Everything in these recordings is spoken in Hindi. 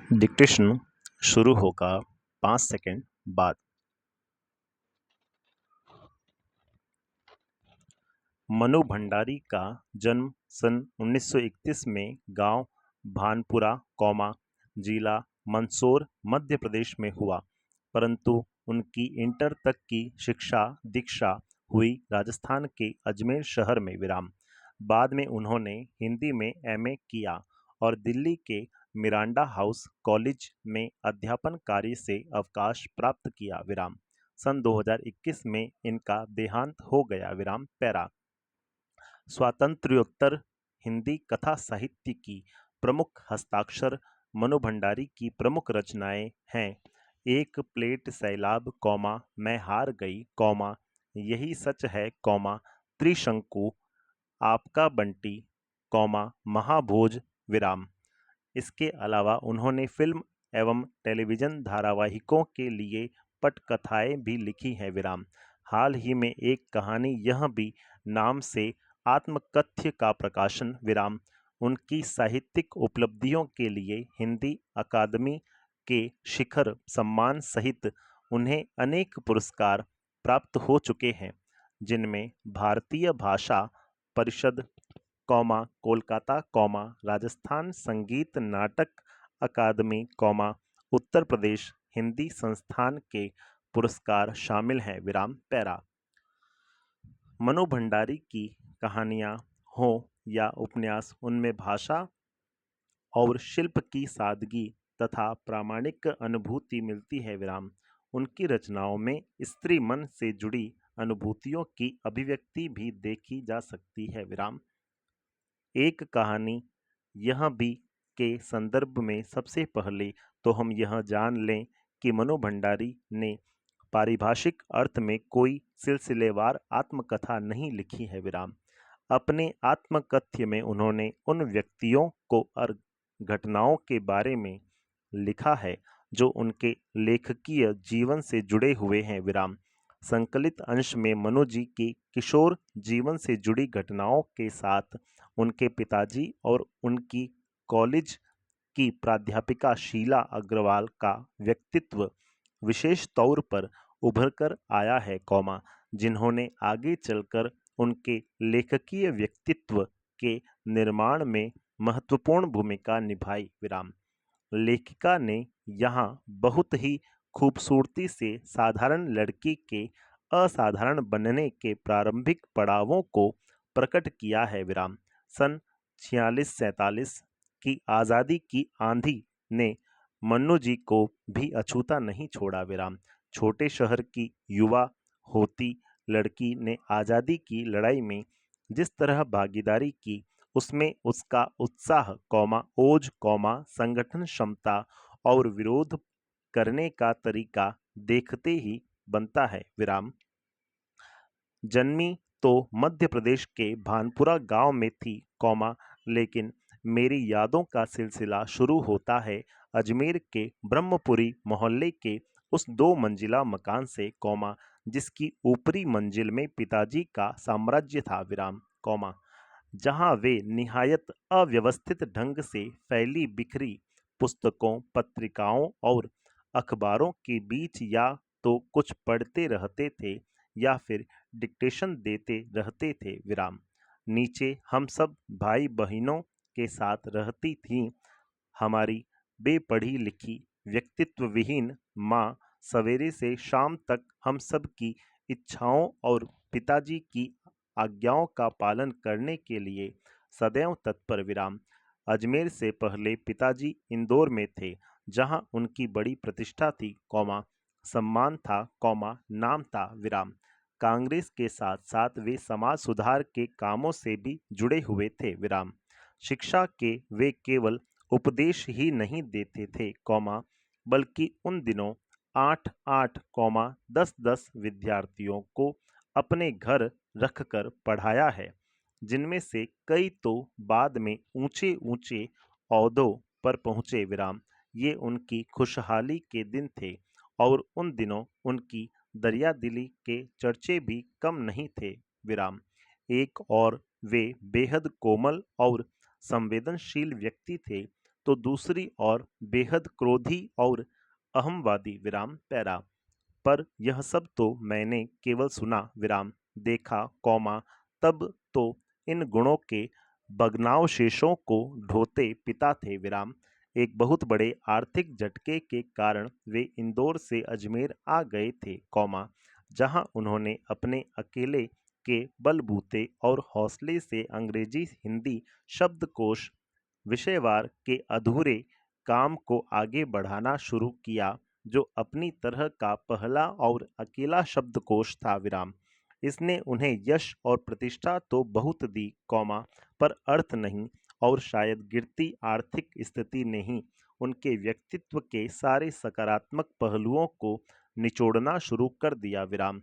डिक्टेशन शुरू होगा 5 सेकंड बाद। मनु भंडारी का जन्म सन 1931 में गांव भानपुरा, जिला मंदसौर, मध्य प्रदेश में हुआ, परंतु उनकी इंटर तक की शिक्षा दीक्षा हुई राजस्थान के अजमेर शहर में विराम। बाद में उन्होंने हिंदी में एमए किया और दिल्ली के मिरांडा हाउस कॉलेज में अध्यापन कार्य से अवकाश प्राप्त किया विराम। सन 2021 में इनका देहांत हो गया विराम। पैरा स्वातंत्र्योत्तर हिंदी कथा साहित्य की प्रमुख हस्ताक्षर मनु भंडारी की प्रमुख रचनाएं हैं एक प्लेट सैलाब, मैं हार गई, यही सच है, त्रिशंकु, आपका बंटी, महाभोज विराम। इसके अलावा उन्होंने फिल्म एवं टेलीविजन धारावाहिकों के लिए पटकथाएं भी लिखी हैं विराम। हाल ही में एक कहानी यह भी नाम से आत्मकथ्य का प्रकाशन विराम। उनकी साहित्यिक उपलब्धियों के लिए हिंदी अकादमी के शिखर सम्मान सहित उन्हें अनेक पुरस्कार प्राप्त हो चुके हैं, जिनमें भारतीय भाषा परिषद, कोलकाता, राजस्थान संगीत नाटक अकादमी, उत्तर प्रदेश हिंदी संस्थान के पुरस्कार शामिल हैं विराम। पैरा मनु भंडारी की कहानियां हों या उपन्यास, उनमें भाषा और शिल्प की सादगी तथा प्रामाणिक अनुभूति मिलती है विराम। उनकी रचनाओं में स्त्री मन से जुड़ी अनुभूतियों की अभिव्यक्ति भी देखी जा सकती है विराम। एक कहानी यह भी के संदर्भ में सबसे पहले तो हम यह जान लें कि मनु भंडारी ने पारिभाषिक अर्थ में कोई सिलसिलेवार आत्मकथा नहीं लिखी है विराम। अपने आत्मकथ्य में उन्होंने उन व्यक्तियों को और घटनाओं के बारे में लिखा है जो उनके लेखकीय जीवन से जुड़े हुए हैं विराम। संकलित अंश में मनु जी की किशोर जीवन से जुड़ी घटनाओं के साथ उनके पिताजी और उनकी कॉलेज की प्राध्यापिका शीला अग्रवाल का व्यक्तित्व विशेष तौर पर उभर कर आया है, जिन्होंने आगे चलकर उनके लेखकीय व्यक्तित्व के निर्माण में महत्वपूर्ण भूमिका निभाई विराम। लेखिका ने यहाँ बहुत ही खूबसूरती से साधारण लड़की के असाधारण बनने के प्रारंभिक पड़ावों को प्रकट किया है विराम। सन 46-47 की आज़ादी की आंधी ने मन्नू जी को भी अछूता नहीं छोड़ा विराम। छोटे शहर की युवा होती लड़की ने आज़ादी की लड़ाई में जिस तरह भागीदारी की, उसमें उसका उत्साह, ओज, संगठन क्षमता और विरोध करने का तरीका देखते ही बनता है विराम। जन्मी तो मध्य प्रदेश के भानपुरा गांव में थी, लेकिन मेरी यादों का सिलसिला शुरू होता है अजमेर के ब्रह्मपुरी मोहल्ले के उस 2 मंजिला मकान से, जिसकी ऊपरी मंजिल में पिताजी का साम्राज्य था विराम, जहां वे निहायत अव्यवस्थित ढंग से फैली बिखरी पुस्तकों, पत्रिकाओं और अखबारों के बीच या तो कुछ पढ़ते रहते थे या फिर डिक्टेशन देते रहते थे विराम। नीचे हम सब भाई बहनों के साथ रहती थीं हमारी बेपढ़ी लिखी व्यक्तित्व विहीन माँ सवेरे से शाम तक हम सब की इच्छाओं और पिताजी की आज्ञाओं का पालन करने के लिए सदैव तत्पर विराम। अजमेर से पहले पिताजी इंदौर में थे, जहां उनकी बड़ी प्रतिष्ठा थी, सम्मान था, नाम था विराम। कांग्रेस के साथ साथ वे समाज सुधार के कामों से भी जुड़े हुए थे विराम। शिक्षा के वे केवल उपदेश ही नहीं देते थे, बल्कि उन दिनों 8-8, 10-10 विद्यार्थियों को अपने घर रखकर पढ़ाया है, जिनमें से कई तो बाद में ऊंचे ऊंचे ओहदों पर पहुंचे विराम। ये उनकी खुशहाली के दिन थे और उन दिनों उनकी दरियादिली के चर्चे भी कम नहीं थे विराम। एक और वे बेहद कोमल और संवेदनशील व्यक्ति थे, तो दूसरी ओर बेहद क्रोधी और अहमवादी विराम पैरा। पर यह सब तो मैंने केवल सुना विराम, देखा कौमा, तब तो इन गुणों के भग्नावशेषों को ढोते पिता थे विराम। एक बहुत बड़े आर्थिक झटके के कारण वे इंदौर से अजमेर आ गए थे कौमा, जहां उन्होंने अपने अकेले के बलबूते और हौसले से अंग्रेजी हिंदी शब्दकोश विषयवार के अधूरे काम को आगे बढ़ाना शुरू किया, जो अपनी तरह का पहला और अकेला शब्दकोश था विराम। इसने उन्हें यश और प्रतिष्ठा तो बहुत दी कौमा, पर अर्थ नहीं, और शायद गिरती आर्थिक स्थिति ने ही उनके व्यक्तित्व के सारे सकारात्मक पहलुओं को निचोड़ना शुरू कर दिया विराम।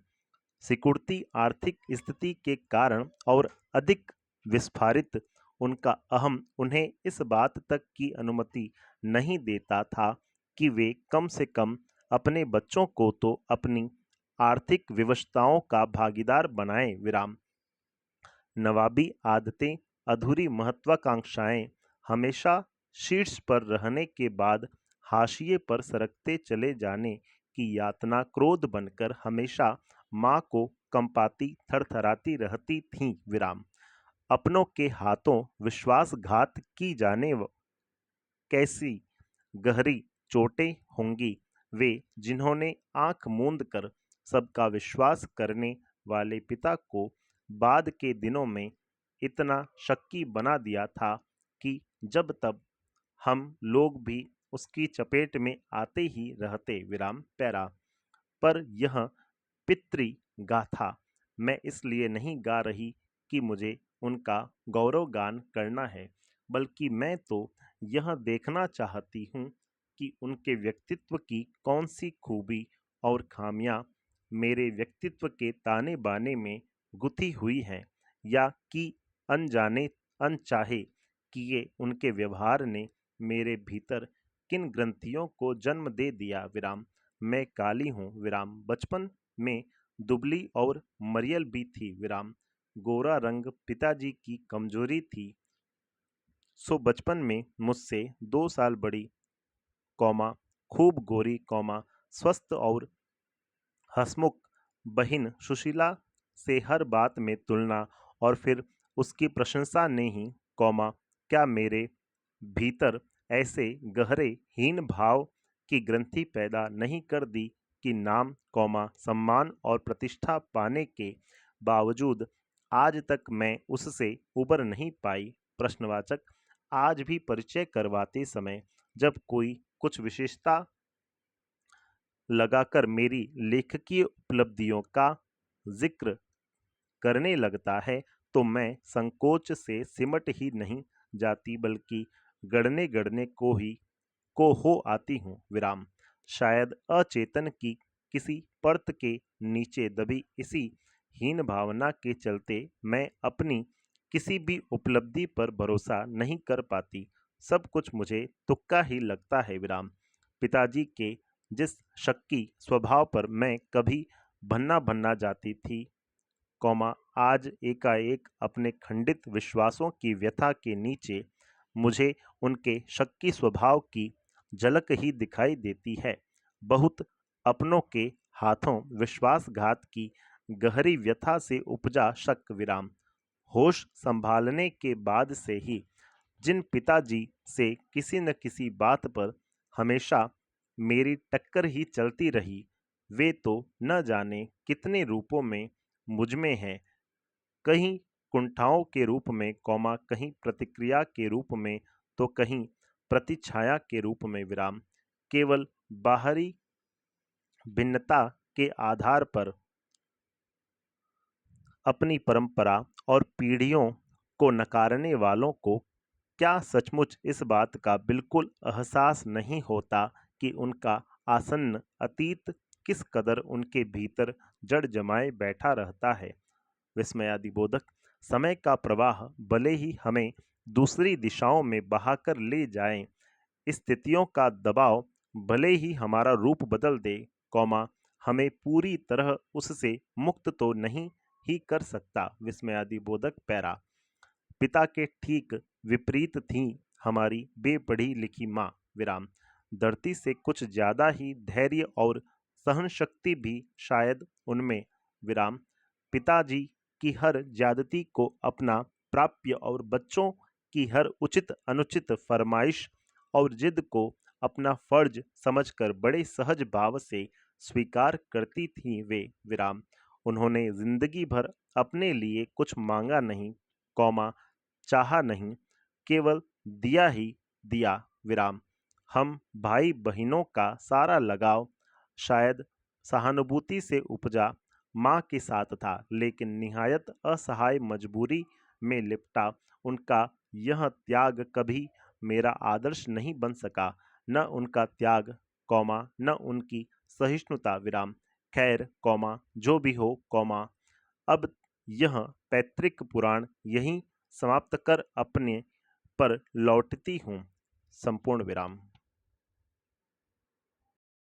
सिकुड़ती आर्थिक स्थिति के कारण और अधिक विस्फारित उनका अहम उन्हें इस बात तक की अनुमति नहीं देता था कि वे कम से कम अपने बच्चों को तो अपनी आर्थिक विवशताओं का भागीदार बनाएं विराम। नवाबी आदतें, अधूरी महत्वाकांक्षाएं, हमेशा शीर्ष पर रहने के बाद हाशिए पर सरकते चले जाने की यातना क्रोध बनकर हमेशा माँ को कंपाती थरथराती रहती थीं विराम। अपनों के हाथों विश्वासघात की जाने कैसी गहरी चोटें होंगी वे जिन्होंने आंख मूंद कर सबका विश्वास करने वाले पिता को बाद के दिनों में इतना शक्की बना दिया था कि जब तब हम लोग भी उसकी चपेट में आते ही रहते विराम पैरा। पर यह पितृ गाथा मैं इसलिए नहीं गा रही कि मुझे उनका गौरवगान करना है, बल्कि मैं तो यह देखना चाहती हूँ कि उनके व्यक्तित्व की कौन सी खूबी और खामियां मेरे व्यक्तित्व के ताने बाने में गुथी हुई हैं, या कि अनजाने अनचाहे किए उनके व्यवहार ने मेरे भीतर किन ग्रंथियों को जन्म दे दिया विराम। मैं काली हूँ विराम, बचपन में दुबली और मरियल भी थी विराम। गोरा रंग पिताजी की कमजोरी थी, सो बचपन में मुझसे 2 साल बड़ी कौमा, खूब गोरी कौमा, स्वस्थ और हंसमुख बहिन सुशीला से हर बात में तुलना और फिर उसकी प्रशंसा ने ही कौमा क्या मेरे भीतर ऐसे गहरे हीन भाव की ग्रंथि पैदा नहीं कर दी कि नाम कौमा सम्मान और प्रतिष्ठा पाने के बावजूद आज तक मैं उससे उबर नहीं पाई। प्रश्नवाचक। आज भी परिचय करवाते समय जब कोई कुछ विशेषता लगाकर मेरी लेखकीय उपलब्धियों का जिक्र करने लगता है तो मैं संकोच से सिमट ही नहीं जाती, बल्कि गड़ने गड़ने को हो आती हूँ विराम। शायद अचेतन की किसी परत के नीचे दबी इसी हीन भावना के चलते मैं अपनी किसी भी उपलब्धि पर भरोसा नहीं कर पाती। सब कुछ मुझे तुक्का ही लगता है विराम। पिताजी के जिस शक्की स्वभाव पर मैं कभी भन्ना भन्ना जाती थी कौमा, आज एकाएक अपने खंडित विश्वासों की व्यथा के नीचे मुझे उनके शक्की स्वभाव की झलक ही दिखाई देती है। बहुत अपनों के हाथों विश्वासघात की गहरी व्यथा से उपजा शक विराम। होश संभालने के बाद से ही जिन पिताजी से किसी न किसी बात पर हमेशा मेरी टक्कर ही चलती रही, वे तो न जाने कितने रूपों में मुझमें हैं, कहीं कुंठाओं के रूप में कौमा, कहीं प्रतिक्रिया के रूप में तो कहीं प्रतिछाया के रूप में विराम। केवल बाहरी भिन्नता के आधार पर अपनी परंपरा और पीढ़ियों को नकारने वालों को क्या सचमुच इस बात का बिल्कुल एहसास नहीं होता कि उनका आसन्न अतीत किस कदर उनके भीतर जड़ जमाए बैठा रहता है। विस्मयादिबोधक। समय का प्रवाह भले ही हमें दूसरी दिशाओं में बहाकर ले जाए, स्थितियों का दबाव भले ही हमारा रूप बदल दे कौमा, हमें पूरी तरह उससे मुक्त तो नहीं ही कर सकता। विस्मयादिबोधक पैरा। पिता के ठीक विपरीत थीं हमारी बेपढ़ी लिखी माँ विराम। धरती से कुछ ज्यादा ही धैर्य और सहन शक्ति भी शायद उनमें विराम। पिताजी की हर ज्यादती को अपना प्राप्य और बच्चों की हर उचित अनुचित फरमाइश और जिद को अपना फर्ज समझकर बड़े सहज भाव से स्वीकार करती थी वे विराम। उन्होंने जिंदगी भर अपने लिए कुछ मांगा नहीं, कौमा चाहा नहीं, केवल दिया ही दिया विराम। हम भाई बहनों का सारा लगाव शायद सहानुभूति से उपजा माँ के साथ था, लेकिन निहायत असहाय मजबूरी में लिपटा उनका यह त्याग कभी मेरा आदर्श नहीं बन सका। न उनका त्याग, कौमा न उनकी सहिष्णुता विराम। खैर कौमा जो भी हो कौमा, अब यह पैतृक पुराण यहीं समाप्त कर अपने पर लौटती हूँ। संपूर्ण विराम।